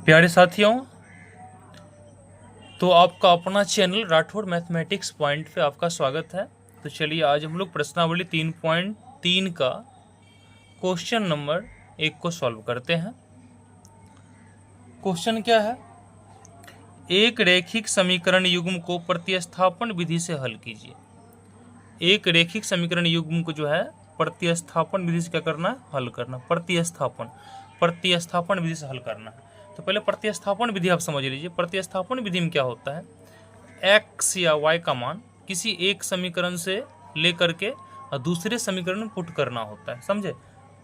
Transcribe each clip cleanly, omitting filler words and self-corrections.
प्यारे साथियों, तो आपका अपना चैनल राठौड़ मैथमेटिक्स पॉइंट पे आपका स्वागत है। तो चलिए आज हम लोग प्रश्नावली 3.3 का क्वेश्चन नंबर 1 को सॉल्व करते हैं। क्वेश्चन क्या है? एक रैखिक समीकरण युग्म को प्रतिस्थापन विधि से हल कीजिए। एक रैखिक समीकरण युग्म को जो है प्रतिस्थापन विधि से क्या करना है? हल करना। प्रतिस्थापन विधि से हल करना है। तो पहले प्रतिस्थापन विधि आप समझ लीजिए। प्रतिस्थापन विधि में क्या होता है? x या y का मान किसी एक समीकरण से लेकर के और दूसरे समीकरण में पुट करना होता है। समझे?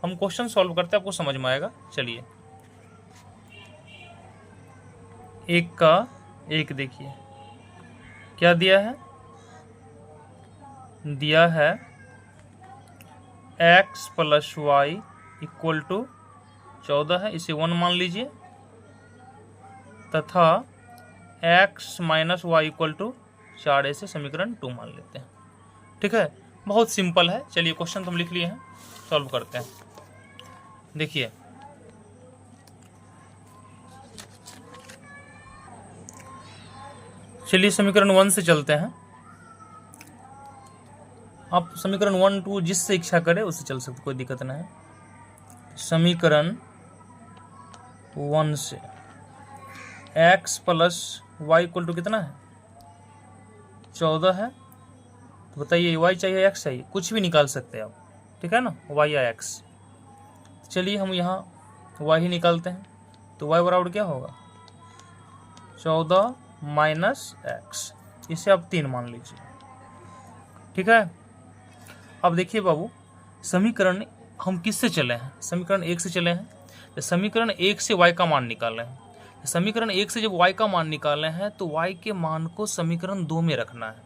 हम क्वेश्चन सॉल्व करते हैं, आपको समझ में आएगा। चलिए, एक का एक देखिए क्या दिया है। दिया है x plus Y equal to 14 है, इसे 1 मान लीजिए, तथा x minus Y equal to 4, ऐसे समीकरण 2 मान लेते हैं। ठीक है, बहुत सिंपल है। चलिए क्वेश्चन तो हम लिख लिए हैं, सॉल्व करते हैं। देखिए, चलिए समीकरण 1 से चलते हैं। आप समीकरण 1, 2 जिससे इच्छा करे उससे चल सकते, कोई दिक्कत नहीं है। समीकरण 1 से x plus Y equal to कितना है? 14 है। तो बताइए y चाहिए x चाहिए? कुछ भी निकाल सकते हैं आप, ठीक है ना, y या x। चलिए हम यहाँ y ही निकालते हैं। तो y बराबर क्या होगा? 14 माइनस x, इसे आप 3 मान लीजिए। ठीक है। अब देखिए बाबू, समीकरण हम किससे चले हैं? समीकरण 1 से चले हैं। समीकरण 1 से y का मान निकाले हैं। समीकरण 1 से जब y का मान निकाले हैं तो y के मान को समीकरण 2 में रखना है।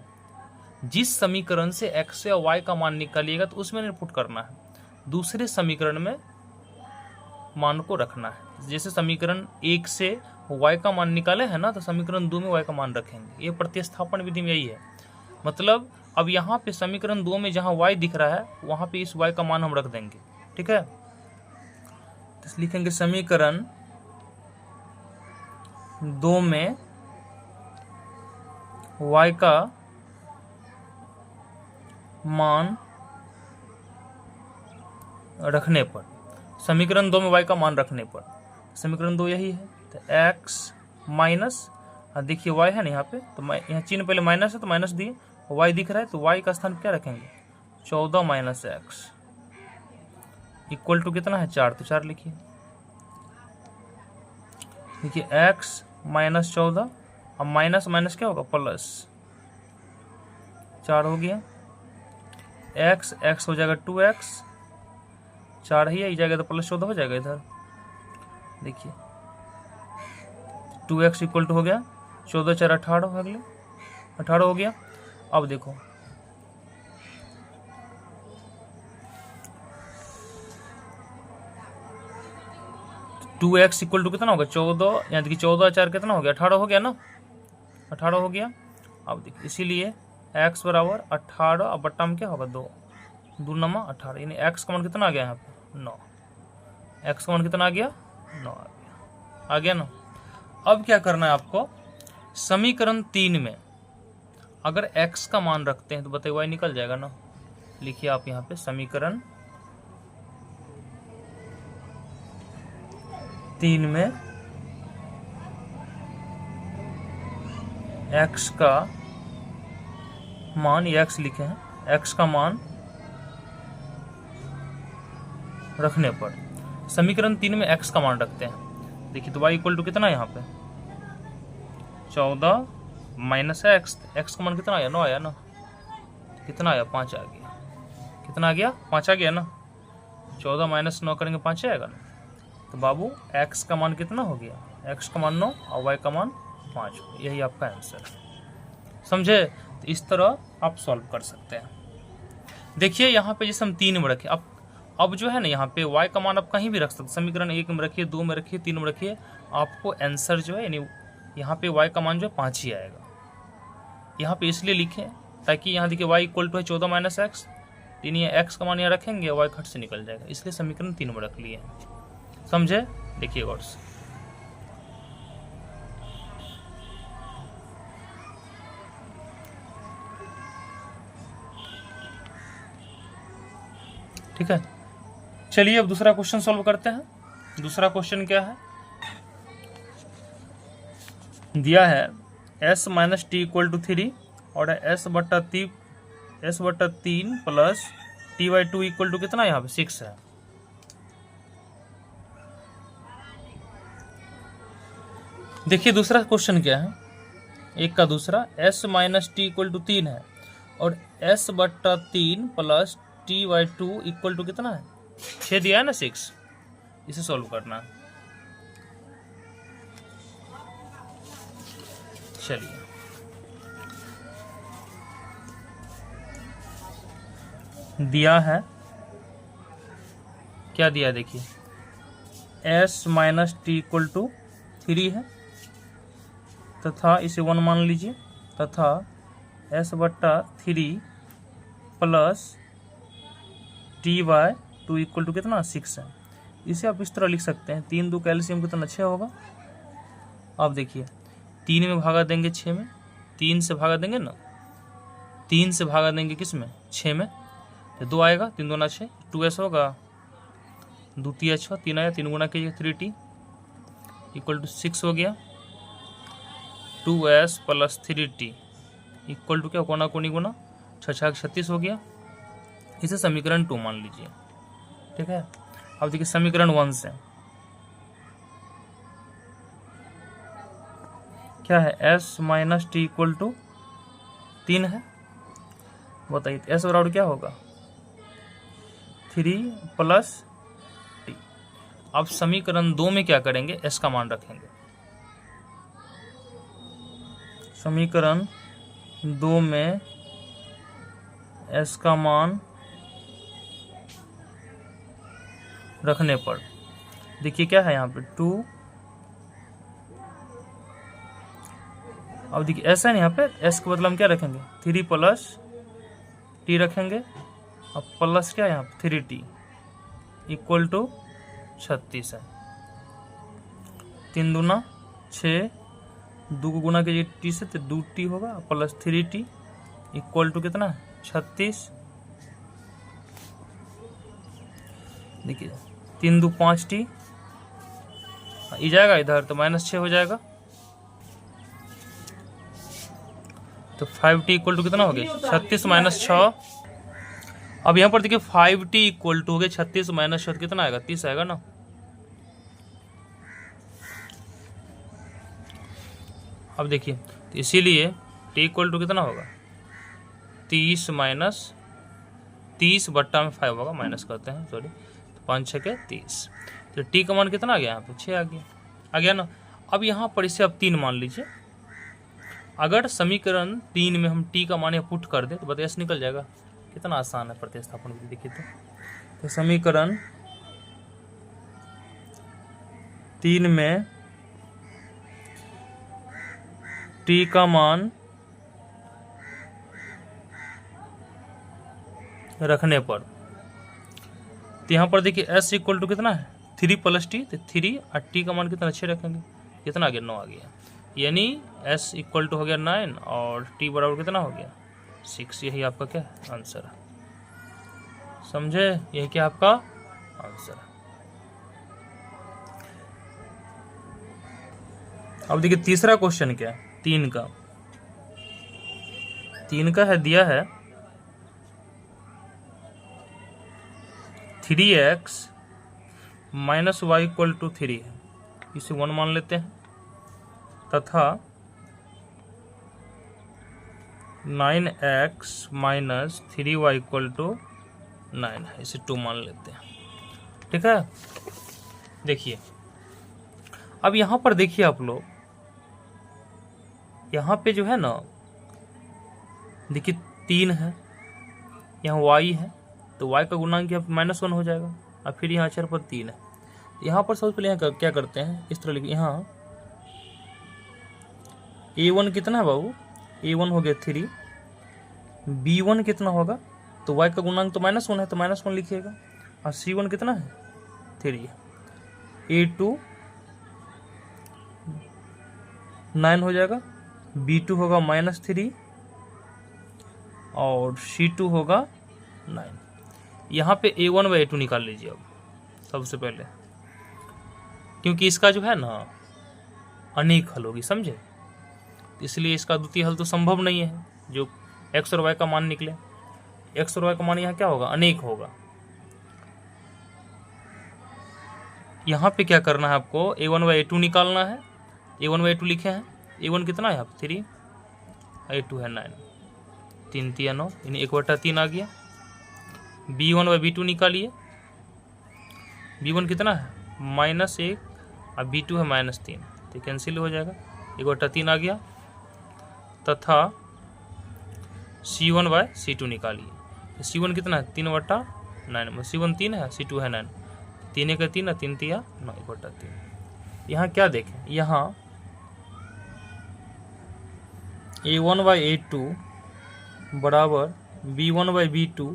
जिस समीकरण से x या y का मान निकालिएगा तो उसमें इनपुट करना है, दूसरे समीकरण में मान को रखना है। जैसे समीकरण 1 से y का मान निकाले हैं ना, तो समीकरण 2 में y का मान रखेंगे। ये प्रतिस्थापन विधि में यही है। मतलब अब यहाँ पे समीकरण 2 में जहाँ y दिख रहा है वहाँ पे इस y का मान हम रख देंगे। ठीक है, तो लिखेंगे समीकरण 2 में y का मान रखने पर, समीकरण 2 में y का मान रखने पर, समीकरण 2 यही है। तो x माइनस, देखिए y है ना यहाँ पे, तो यहाँ चिन्ह पहले माइनस है तो माइनस दिए, y दिख रहा है तो y का स्थान क्या रखेंगे? 14 माइनस x इक्वल टू कितना है? 4। तो 4 लिखिए। देखिए x माइनस 14, अब माइनस माइनस क्या होगा? प्लस 4 हो गया। x हो जाएगा 2x, 4 ही है जाएगा तो प्लस 14 हो जाएगा इधर। देखिए 2x इक्वल टू हो गया 14 4 18, अगले 18 हो गया। अब देखो टू एक्स इक्वल टू कितना होगा? 14, यानी कि 14 4 कितना हो गया? 18 हो गया ना, 18 हो गया। अब देखिए इसीलिए x बराबर 18, अब बट्टा में क्या होगा? 2 2 नमा 18, यानी x का मान कितना आ गया यहाँ पे? 9। x का मान कितना आ गया? 9 आ गया ना। अब क्या करना है आपको? समीकरण 3 में अगर x का मान रखते हैं तो बताइए y निकल जाएगा ना। लिखिए आप यहाँ पे समीकरण 3 में x का मान, ये x लिखे हैं, x का मान रखने पर, समीकरण 3 में x का मान रखते हैं। देखिए तो y इक्वल टू कितना है यहाँ पे? 14 माइनस x, x का मान कितना आया? 9 आया ना। कितना आया? 5 आ गया। कितना आ गया? 5 आ गया ना। 14 माइनस 9 करेंगे 5 आएगा ना। तो बाबू x का मान कितना हो गया? x का मान 9 और y का मान 5। यही आपका आंसर है। समझे? तो इस तरह आप सॉल्व कर सकते हैं। देखिए यहाँ पे जैसे हम 3 में रखे, अब जो है ना यहाँ पे y का मान आप कहीं भी रख सकते। समीकरण 1 में रखिए, 2 में रखिए, 3 में रखिए, आपको आंसर जो है, यानी यहाँ पे y का मान जो है 5 ही आएगा। यहाँ पे इसलिए लिखें ताकि यहाँ देखिए y इक्वल टू है 14 माइनस एक्स, यानी x का मान यहाँ रखेंगे, y खट से निकल जाएगा, इसलिए समीकरण 3 में रख लिए। समझे? देखिए गौर से ठीक है, चलिए अब दूसरा क्वेश्चन सॉल्व करते हैं। दूसरा क्वेश्चन क्या है, दिया है s minus T equal to 3 और s बट्टा 3 plus T by 2 equal to कितना, यहाँ पे 6 है। देखिए दूसरा क्वेश्चन क्या है, एक का दूसरा, s minus T equal to 3 है और s बट्टा 3 plus T by 2 equal to कितना है, 6 दिया है ना, 6। इसे सॉल्व करना है। चलिए दिया है, क्या दिया है देखिए, s minus T equal to 3 है तथा इसे 1 मान लीजिए, तथा s बट्टा 3 plus T by 2 equal to कितना, 6 है। इसे आप इस तरह लिख सकते हैं, 3 2 कैल्शियम कितना, 6 होगा। अब देखिए 3 में भागा देंगे 6 में, 3 से भागा देंगे ना, 3 से भागा देंगे किस में, 6 में, तो 2 आएगा, 3 दूना 6, 2s होगा, 2 3 6, 3 आया, 3 गुना कीजिए 3t इक्वल टू 6 हो गया। 2s plus 3t equal to क्या, कोना कोनी गुना 6 6 36 हो गया। इसे समीकरण 2 मान लीजिए, ठीक है। अब देखिए समीकरण 1 से क्या है, s minus T equal to 3 है, बताइए s बराबर क्या होगा, 3 प्लस टी। अब समीकरण 2 में क्या करेंगे, s का मान रखेंगे। समीकरण 2 में s का मान रखने पर देखिए क्या है यहाँ पे 2, अब देखिए ऐसा है ना, यहाँ पे s के बदले हम क्या रखेंगे, 3 प्लस टी रखेंगे, अब प्लस क्या है यहाँ पे 3t इक्वल टू 36 है। 3 दूना 6, 2 को गुना कीजिए टी से तो 2t होगा, प्लस 3t इक्वल टू कितना है, 36। देखिए 3 2 5t, ये जाएगा इधर तो -6 हो जाएगा, तो 5t इक्वल टू कितना हो गया, 36 माइनस 6। अब यहाँ पर देखिए 5t इक्वल टू हो गया 36 माइनस 6 कितना आएगा, 30 आएगा ना। अब देखिए तो इसीलिए t इक्वल टू कितना होगा, 30 माइनस 30 बट्टा में 5 होगा, माइनस करते हैं सॉरी, तो 5 6 के 30, तो t का मान कितना आ गया, यहाँ पे 6 आ गया ना। अब यहाँ पर इसे आप 3 मान लीजिए, अगर समीकरण 3 में हम t का मान यहाँ पुट कर दे तो बताइए निकल जाएगा, कितना आसान है प्रतिस्थापन विधि। देखिए तो समीकरण 3 में t का मान रखने पर, तो यहाँ पर देखिए s इक्वल टू कितना है, 3 प्लस टी, तो 3 और t का मान कितना 6 रखेंगे, कितना आ गया, 9 आ गया। यानी s इक्वल टू हो गया 9 और t बराबर कितना हो गया, 6। यही आपका क्या आंसर है, समझे, यही क्या आपका आंसर है। अब देखिए तीसरा क्वेश्चन क्या है, 3 का है, दिया है 3x minus Y equal to 3 है, इसे 1 मान लेते हैं, तथा 9x minus 3y equal to 9 है, इसे 2 मान लेते हैं, ठीक है। देखिए अब यहाँ पर देखिए आप लोग, यहाँ पे जो है ना देखिए 3 है, यहाँ y है, तो y का गुणांक यहाँ -1 हो जाएगा, और फिर यहाँ अक्षर पर 3 है। यहाँ पर सबसे पहले यहाँ क्या करते हैं, इस तरह लिखिए, यहाँ a1 कितना है बाबू, a1 हो गया 3, b1 कितना होगा, तो y का गुणांक तो -1 है, तो -1 लिखिएगा, और c1 कितना है 3, a2 9 हो जाएगा, b2 होगा -3 और c2 होगा 9। यहाँ पे a1 व a2 निकाल लीजिए अब सबसे पहले, क्योंकि इसका जो है ना अनेक हल होगी, समझे, इसलिए इसका द्वितीय हल तो संभव नहीं है जो x और y का मान निकले। x और y का मान यहाँ क्या होगा, अनेक होगा। यहाँ पे क्या करना है आपको, a1 व a2 निकालना है। a1 व a2 लिखे हैं, a1 कितना है यहाँ पे 3, a2 है 9, 3 3 9, यानी 1/3 आ गया। b1 व b2 निकालिए, b1 कितना है -1 और b2 है -3, तो कैंसिल हो जाएगा, 1/3 आ गया। तथा c1 व c2 निकालिए, तो c1 कितना है 3/9, c1 3 है, c2 है 9, 3 का 3 है, 3 3 9, 1/3। यहाँ क्या देखें, यहाँ a1 व a2 बराबर b1 व b2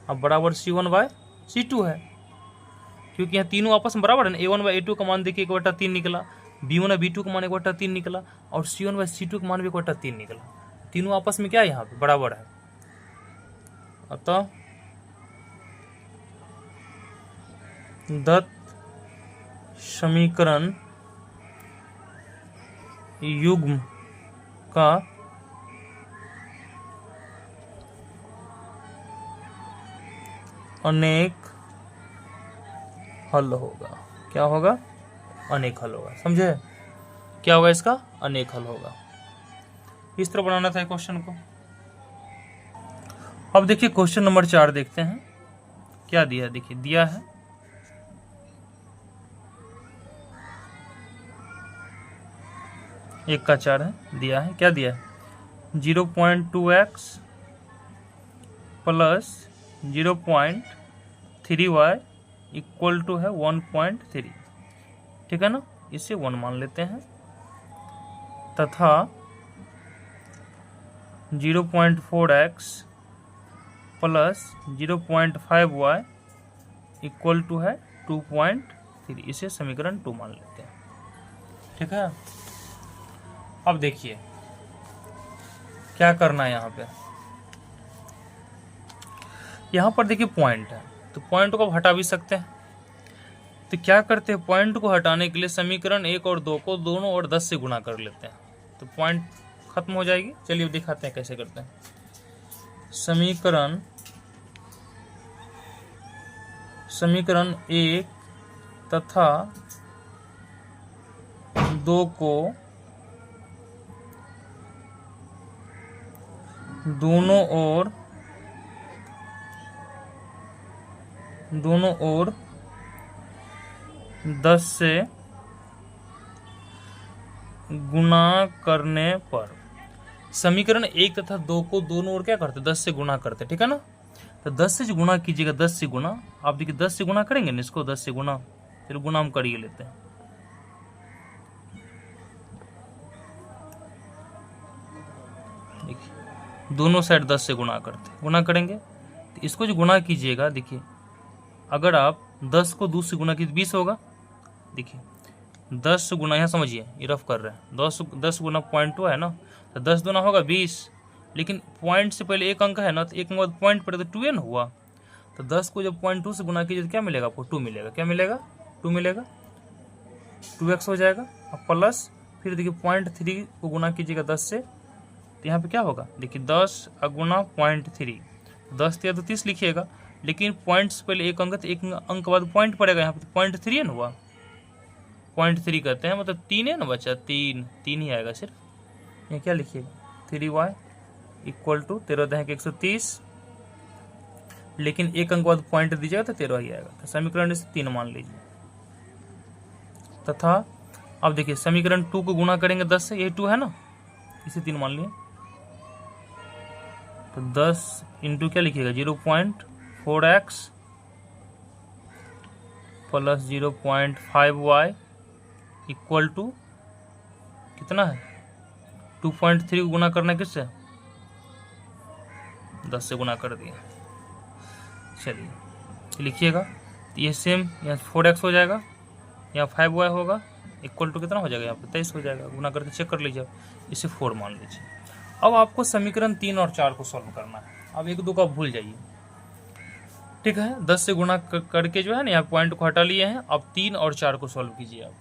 अब बराबर c1 व c2 है, क्योंकि यहाँ तीनों आपस में बराबर है ना। a1 व a2 का मान देखिए 1/3 निकला, b1 व b2 का मान 1/3 निकला, और c1 व c2 का मान भी 1/3 निकला। तीनों आपस में क्या है, यहाँ पे बराबर है। अतः दत्त समीकरण युग्म का अनेक हल होगा। क्या होगा, अनेक हल होगा, समझे, क्या होगा इसका, अनेक हल होगा। इस तरह बनाना था क्वेश्चन को। अब देखिए क्वेश्चन नंबर 4 देखते हैं क्या दिया है। देखिए दिया है 1 का 4 है, दिया है, क्या दिया है 0.2x plus 0.3y equal to है 1.3, ठीक है ना, इसे 1 मान लेते हैं। तथा 0.4x plus 0.5y equal to है 2.3, इसे समीकरण 2 मान लेते हैं, ठीक है। अब देखिए क्या करना है, यहाँ पर देखिए पॉइंट है, तो पॉइंट को हटा भी सकते हैं। तो क्या करते हैं, पॉइंट को हटाने के लिए समीकरण 1 और 2 को दोनों ओर 10 से गुणा कर लेते हैं, तो पॉइंट खत्म हो जाएगी। चलिए दिखाते हैं कैसे करते हैं। समीकरण 1 तथा 2 को दोनों ओर 10 से गुणा करने पर, समीकरण 1 तथा 2 को दोनों ओर क्या करते, 10 से गुणा करते, ठीक है ना। तो 10 से जो गुणा कीजिएगा, 10 से गुणा, आप देखिए 10 से गुणा करेंगे ना इसको, 10 से गुणा, फिर गुणा हम करिए लेते हैं। देखिए दोनों साइड 10 से गुणा करेंगे, तो इसको जो गुणा कीजिएगा, देखिए अगर आप 10 को 2 से गुणा कीजिए 20 होगा। देखिए 10 गुना, यहाँ समझिए ये रफ कर रहे हैं, 10 गुना 0.2 है ना, तो 10 दूना होगा 20, लेकिन पॉइंट से पहले एक अंक है ना, तो एक अंक बाद पॉइंट पड़े तो 2n हुआ। तो 10 को जब 0.2 से गुना कीजिए तो क्या मिलेगा आपको, 2 मिलेगा। क्या मिलेगा, 2 मिलेगा, 2x हो जाएगा। अब प्लस फिर देखिए 0.3 को गुना कीजिएगा 10 से, तो यहाँ पे क्या होगा, देखिए 10 गुना 0.3, 10 या तो 30 लिखिएगा, लेकिन पॉइंट से पहले एक अंक, तो एक अंक बाद पॉइंट पड़ेगा यहाँ पे, तो 0.3 न हुआ, 0.3 करते हैं, मतलब 3 है ना बच्चा, 3 ही आएगा सिर्फ। ये क्या लिखिएगा 3y इक्वल टू 13×130, लेकिन एक अंक बाद पॉइंट दीजिएगा तो 13 ही आएगा। तो समीकरण से 3 मान लीजिए। तथा अब देखिए समीकरण 2 को गुणा करेंगे 10 से, ये 2 है ना, इसे 3 मान लिए। तो 10 इंटू क्या लिखिएगा 0.4x plus 0.5y equal to कितना है 2.3 को गुना करना है किससे, 10 से गुना कर दिया। चलिए लिखिएगा, तो ये सेम यहाँ 4x हो जाएगा, यहाँ 5y होगा, इक्वल टू कितना हो जाएगा यहाँ पे 23 हो जाएगा। गुना करके चेक कर लीजिए, इसे 4 मान लीजिए। अब आपको समीकरण 3 और 4 को सॉल्व करना है। अब 1 2 का भूल जाइए, ठीक है, 10 से गुणा करके जो है ना यहाँ पॉइंट को हटा लिए हैं। अब 3 और 4 को सॉल्व कीजिए आप।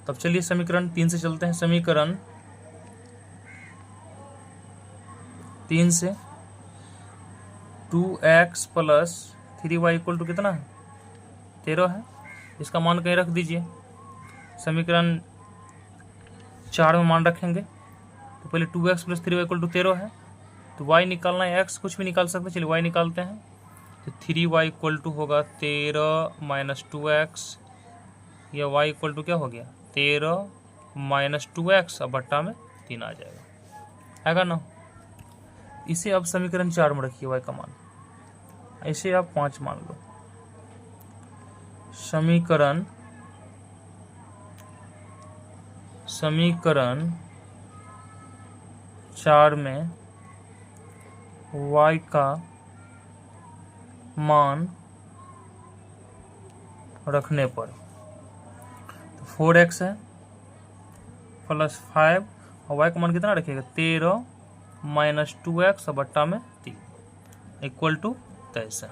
तब चलिए समीकरण 3 से चलते हैं। समीकरण 3 से 2x plus 3y equal to कितना है, 13 है। इसका मान कहीं रख दीजिए। समीकरण 4 में मान रखेंगे तो पहले 2x plus 3y equal to 13 है, तो y निकालना है, x कुछ भी निकाल सकते हैं। चलिए y निकालते हैं, तो 3y इक्वल टू होगा 13 माइनस 2x, या y इक्वल टू क्या हो गया 13 माइनस 2x, अब बट्टा में 3 आ जाएगा, आएगा ना। इसे अब समीकरण 4 में रखिए y का मान, ऐसे आप 5 मान लो। समीकरण 4 में y का मान रखने पर तो 4x है प्लस 5, और y का मान कितना रखिएगा 13 माइनस 2x बट्टा में 3 इक्वल टू 23 है।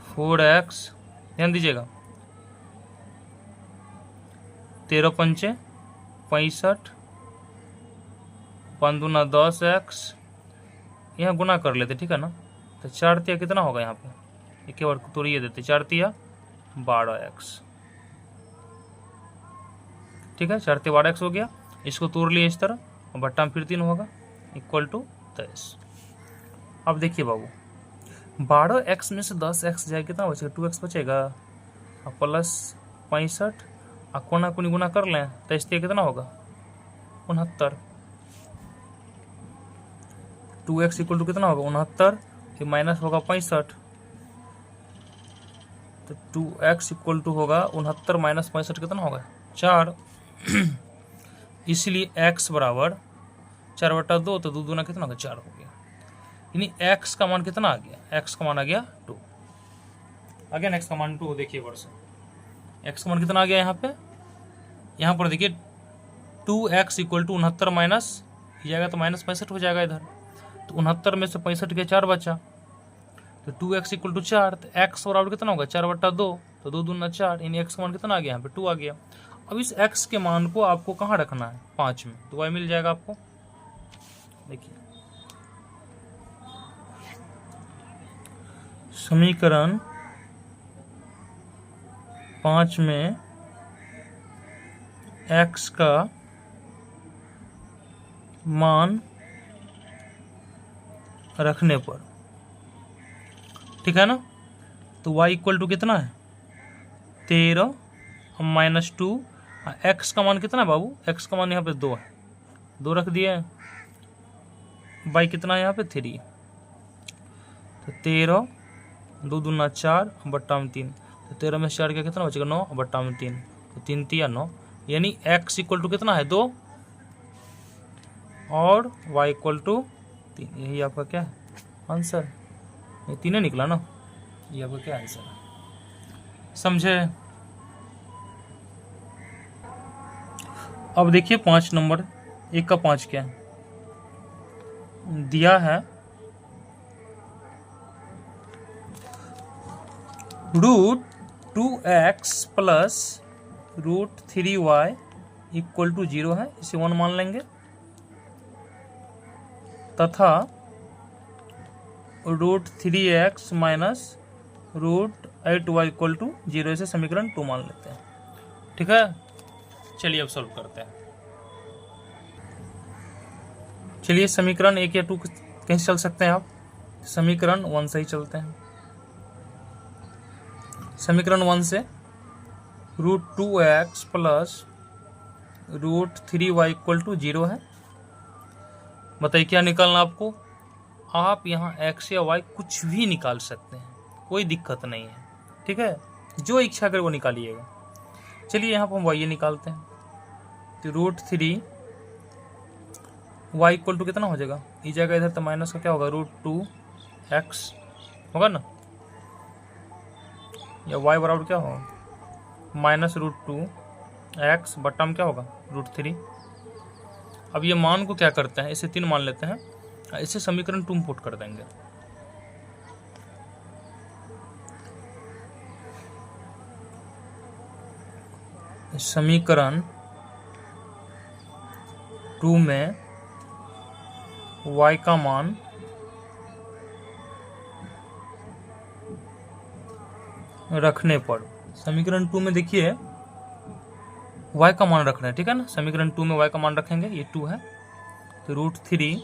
4x, ध्यान दीजिएगा, 13 पंचे 65, 5 दूना 10x, यहाँ गुना कर लेते, ठीक है ना। तो 4 तिया कितना होगा यहाँ पे, एक बार तोड़िए देते, 4 तिया 12x, ठीक है, 4 तिया 12x हो गया। इसको तोड़ लिए इस तरह, और बट्टा में फिर 3 होगा इक्वल टू 23। अब देखिए बाबू, 12x में से 10x जाए कितना बचेगा, 2x बचेगा, प्लस 65, कोना कोनी गुना कर लें, 23 कितना होगा 69। 2x इक्वल टू कितना होगा 69, फिर माइनस होगा 65, तो 2x इक्वल टू होगा 69 माइनस 65 कितना होगा 4। इसलिए x बराबर 4/2, तो 2 दूना कितना होगा 4 हो गया। यानी x का मान कितना आ गया, x का मान आ गया 2। आ गया ना x का मान 2। देखिए वर्ष x का मान कितना आ गया यहाँ पर देखिए 2x इक्वल टू 69 माइनस जाएगा तो माइनस 65 हो जाएगा इधर, तो 69 में से 65 के 4 बचा, तो 2x इक्वल टू 4, तो x बराबर कितना होगा 4/2, तो 2 दूना 4, यानी x का मान कितना आ गया यहाँ पे 2 आ गया। अब इस x के मान को आपको कहाँ रखना है 5 में, तो y मिल जाएगा आपको। देखिए समीकरण 5 में x का मान रखने पर, ठीक है ना, तो y इक्वल टू कितना है 13 माइनस 2, x का मान कितना है बाबू, x का मान यहाँ पे 2 है, 2 रख दिए, y कितना है यहाँ पे 3, तो 13 2 दूना 4 बट्टा में 3, तो 13 में 4 का कितना बचेगा 9 बट्टा में 3, तो 3 तिया 9, यानी x इक्वल टू कितना है 2 और y इक्वल टू 3। यही आपका क्या है आंसर, ये 3 निकला ना, ये आपका क्या आंसर है, समझे। अब देखिए 5 नंबर 1 का 5 क्या है दिया है, √2x plus √3y equal to 0 है, इसे 1 मान लेंगे, तथा √3x minus √8y equal to 0, इसे समीकरण 2 मान लेते हैं, ठीक है। चलिए अब सॉल्व करते हैं। चलिए समीकरण 1 या 2 कहीं से चल सकते हैं आप, समीकरण 1 से ही चलते हैं। समीकरण 1 से √2x plus √3y equal to 0 है। बताइए क्या निकालना आपको, आप यहाँ x या y कुछ भी निकाल सकते हैं, कोई दिक्कत नहीं है, ठीक है, जो इच्छा करे वो निकालिएगा। चलिए यहाँ पर हम y निकालते हैं, तो √3 y इक्वल टू कितना हो जाएगा, ई जाएगा इधर, तो माइनस का क्या होगा √2x होगा ना, या y बराबर क्या होगा माइनस √2x बट्टा में क्या होगा √3। अब ये मान को क्या करते हैं, इसे 3 मान लेते हैं, इसे समीकरण 2 में पुट कर देंगे। समीकरण 2 में y का मान रखने पर, समीकरण 2 में देखिए y का मान रखना है, ठीक है ना। समीकरण 2 में y का मान रखेंगे, ये 2 है तो √3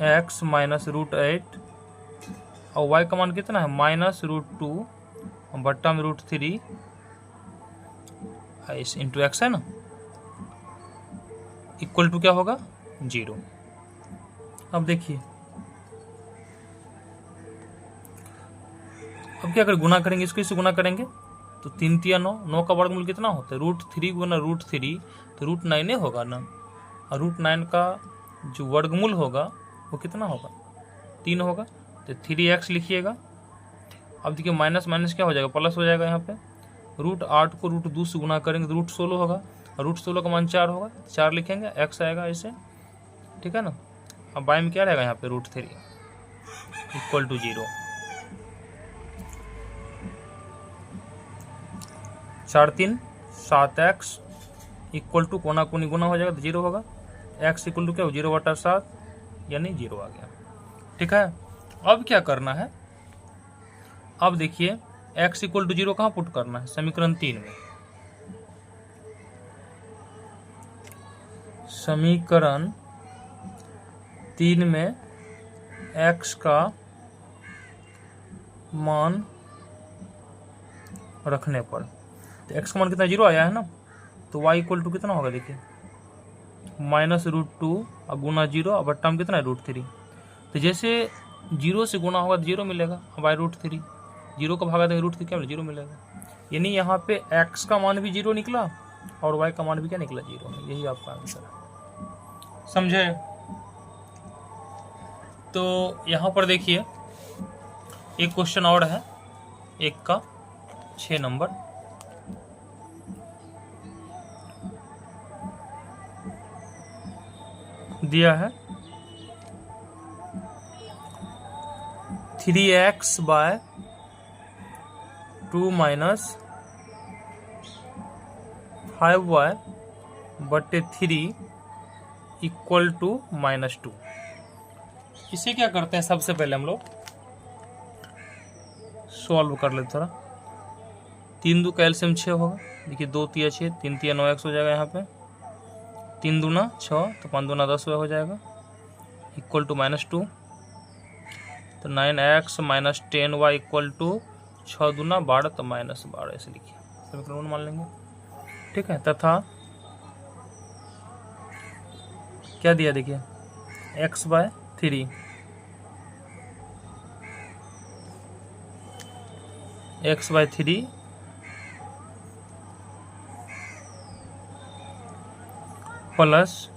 x माइनस √8 और y का मान कितना है -√2 बट्टा में √3 इंटू एक्स है ना, इक्वल टू क्या होगा 0। अब देखिए अब क्या करें, गुना करेंगे, इसको इससे गुना करेंगे तो 3 3 9, 9 का वर्गमूल कितना होता है √3 गुना √3 तो √9 होगा ना, और √9 का जो वर्गमूल होगा वो कितना होगा 3 होगा, तो 3x लिखिएगा। अब देखिए माइनस माइनस क्या हो जाएगा प्लस हो जाएगा, यहाँ पे √8 को √2 से गुना करेंगे तो √16 होगा, और √16 का मान 4 होगा, 4 लिखेंगे, x आएगा ऐसे, ठीक है ना। अब बाई में क्या रहेगा यहाँ पे √3 equal to 0। 4 3 7x equal to कोना कोनी गुना हो जाएगा तो 0 होगा, x इक्वल टू क्या हो 0/7 यानी 0 आ गया, ठीक है। अब क्या करना है, अब देखिए x इक्वल टू 0 कहाँ पुट करना है समीकरण 3 में। समीकरण 3 में x का मान रखने पर, तो x का मान कितना 0 आया है ना, तो y इक्वल टू कितना होगा देखिए -√2 और गुना 0 और बट्टा में कितना है √3, तो जैसे 0 से गुना होगा तो 0 मिलेगा, बाई √3 0 का भागा देंगे √3 क्या मिलेगा 0 मिलेगा, यानी यहाँ पे x का मान भी 0 निकला और y का मान भी क्या निकला 0, यही आपका आंसर है, समझे। तो यहाँ पर देखिए एक क्वेश्चन और है, 1 का 6 नंबर, दिया है 3x/2 माइनस 5y बटे 3 इक्वल टू -2। इसे क्या करते हैं, सबसे पहले हम लोग सॉल्व कर लेते थोड़ा। 3 2 का एलसीएम 6 होगा, देखिए 2 3 6 3 3 9x हो जाएगा, यहाँ पे 3 दूना 6 तो 5 दूना 10 हो जाएगा, इक्वल टू -2, तो 9x minus 10y equal to 6 दूना 12 तो -12 ऐसे लिखिए, समीकरण मान लेंगे, ठीक है। तथा क्या दिया देखिए x/3 plus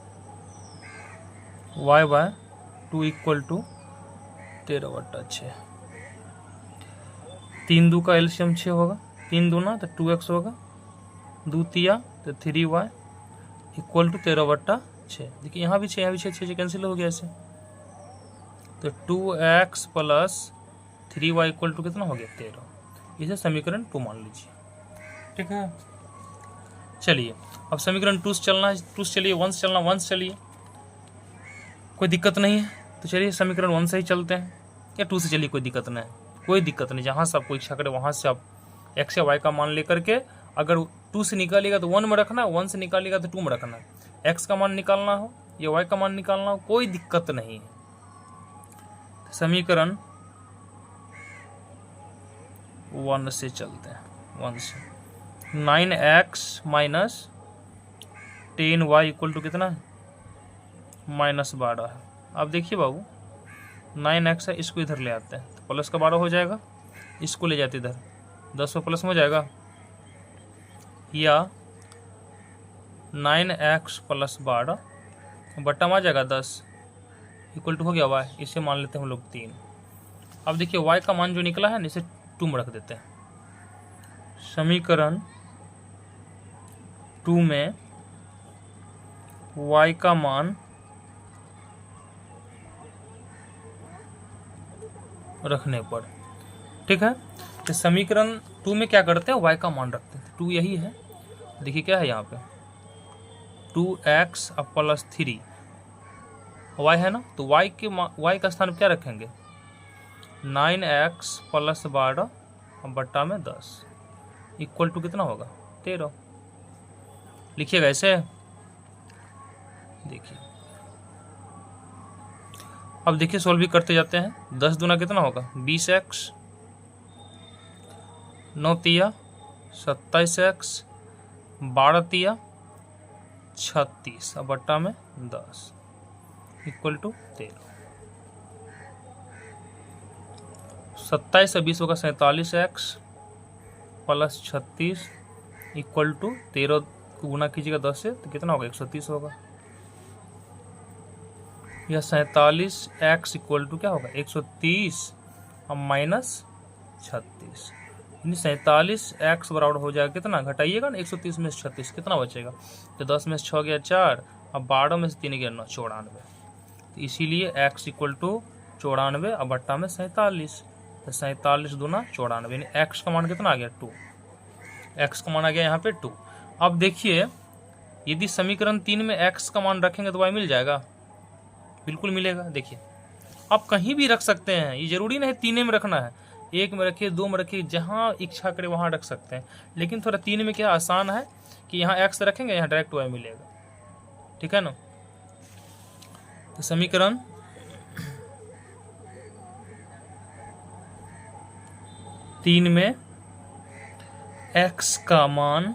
y/2 equal to 13/6। 3 2 का एलसीएम 6 होगा, 3 दूना तो 2x होगा, 2 तिया तो 3y इक्वल टू 13/6। देखिए यहाँ भी 6 यहाँ भी 6 6 कैंसिल हो गया ऐसे, तो 2x plus 3y equal to कितना हो गया 13, इसे समीकरण 2 मान लीजिए, ठीक है। चलिए अब समीकरण 2 से चलना है, 2 से चलिए, 1 से चलना 1 से चलिए, कोई दिक्कत नहीं है, तो चलिए समीकरण 1 से ही चलते हैं, या 2 से चलिए कोई दिक्कत नहीं है, कोई दिक्कत नहीं, जहाँ से आपको इच्छा करे वहाँ से आप x या y का मान लेकर के, अगर 2 से निकालिएगा तो 1 में रखना, 1 से निकालिएगा तो 2 में रखना, x का मान निकालना हो या y का मान निकालना हो कोई दिक्कत नहीं है। समीकरण 1 से चलते हैं, 1 से 9x minus 10y equal to कितना -12 है। अब देखिए बाबू 9x है, इसको इधर ले आते हैं तो प्लस का 12 हो जाएगा, इसको ले जाते इधर 10 और प्लस में हो जाएगा, या 9x प्लस 12 बट्टा में आ जाएगा 10 इक्वल टू हो गया y, इसे मान लेते हैं हम लोग 3। अब देखिए y का मान जो निकला है ना इसे 2 में रख देते हैं। समीकरण 2 में y का मान रखने पर। ठीक है, तो समीकरण 2 में क्या करते हैं, y का मान रखते हैं। 2 यही है, देखिए क्या है यहाँ पे 2x प्लस 3 y है ना, तो y का स्थान क्या रखेंगे 9x प्लस 12 बट्टा में 10 इक्वल टू कितना होगा 13। लिखिएगा ऐसे, देखिए अब देखिए सॉल्व भी करते जाते हैं। 10 दूना कितना होगा 20x, 9 तिया 27x, 12 तिया 36 बट्टा में 10 इक्वल टू 13। 27 से 20 होगा 47x प्लस 36 इक्वल टू 13 को गुना कीजिएगा 10 से तो कितना होगा 130 होगा। यह 47x इक्वल टू क्या होगा 130 और माइनस 36, यानी 47x बराबर हो जाएगा कितना, घटाइएगा ना 130 में से 36 कितना बचेगा, तो 10 में से 6 गया 4 और 12 में से 3 गया 9 94। तो इसीलिए x इक्वल टू 94 और बट्टा में 47, तो 47 दूना 94, यानी x का मान कितना आ गया 2, x का मान आ गया यहाँ पे 2। अब देखिए यदि समीकरण 3 में x का मान रखेंगे तो y मिल जाएगा, बिल्कुल मिलेगा। देखिए आप कहीं भी रख सकते हैं, ये जरूरी नहीं 3 में रखना है, 1 में रखिए 2 में रखिए, जहाँ इच्छा करे वहाँ रख सकते हैं, लेकिन थोड़ा 3 में क्या आसान है कि यहाँ x रखेंगे यहाँ डायरेक्ट y मिलेगा। ठीक है ना, तो समीकरण तीन में x का मान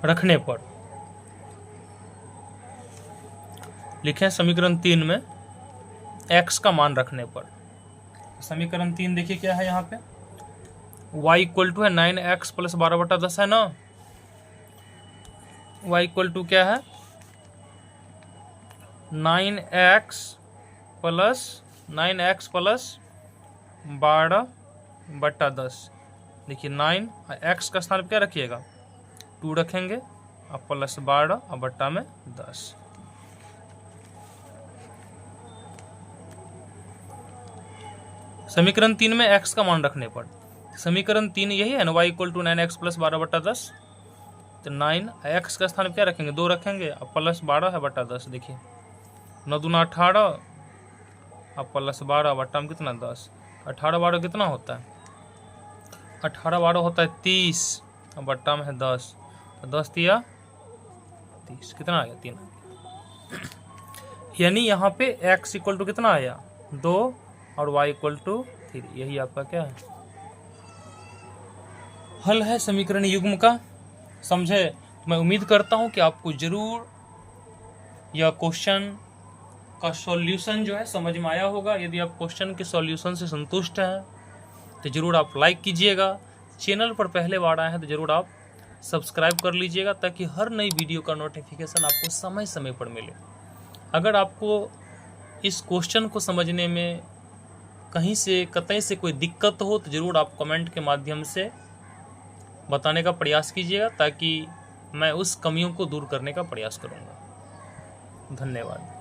रखने पर लिखें, समीकरण 3 में x का मान रखने पर। समीकरण 3 देखिए क्या है यहाँ पे, y इक्वल टू है 9x प्लस 12 बटा 10 है ना, y इक्वल टू क्या है 9x प्लस 12 बटा 10। देखिए 9 x का स्थान पर क्या रखिएगा 2 रखेंगे और प्लस 12 और बट्टा में 10। समीकरण 3 में x का मान रखने पर, समीकरण 3 यही है ना, y equal to 9x plus 12 बट्टा 10, तो 9 x का स्थान क्या रखेंगे 2 रखेंगे और प्लस 12 है बट्टा 10। देखिए 9 दूना 18 और प्लस 12 बट्टा में कितना 10, 18 12 कितना होता है 18 12 होता है 30 और बट्टा में है 10, तो 10 तिया 30 कितना आ गया 3 आ गया। यानी यहाँ पे x इक्वल टू कितना आया 2 और y इक्वल टू 3, यही आपका क्या है हल है समीकरण युग्म का। समझे, मैं उम्मीद करता हूं कि आपको जरूर यह क्वेश्चन का सॉल्यूशन जो है समझ में आया होगा। यदि आप क्वेश्चन के सॉल्यूशन से संतुष्ट हैं तो जरूर आप लाइक कीजिएगा, चैनल पर पहले बार आए हैं तो जरूर आप सब्सक्राइब कर लीजिएगा ताकि हर नई वीडियो का नोटिफिकेशन आपको समय समय पर मिले। अगर आपको इस क्वेश्चन को समझने में कहीं से कतई से कोई दिक्कत हो तो ज़रूर आप कमेंट के माध्यम से बताने का प्रयास कीजिएगा ताकि मैं उस कमियों को दूर करने का प्रयास करूँगा। धन्यवाद।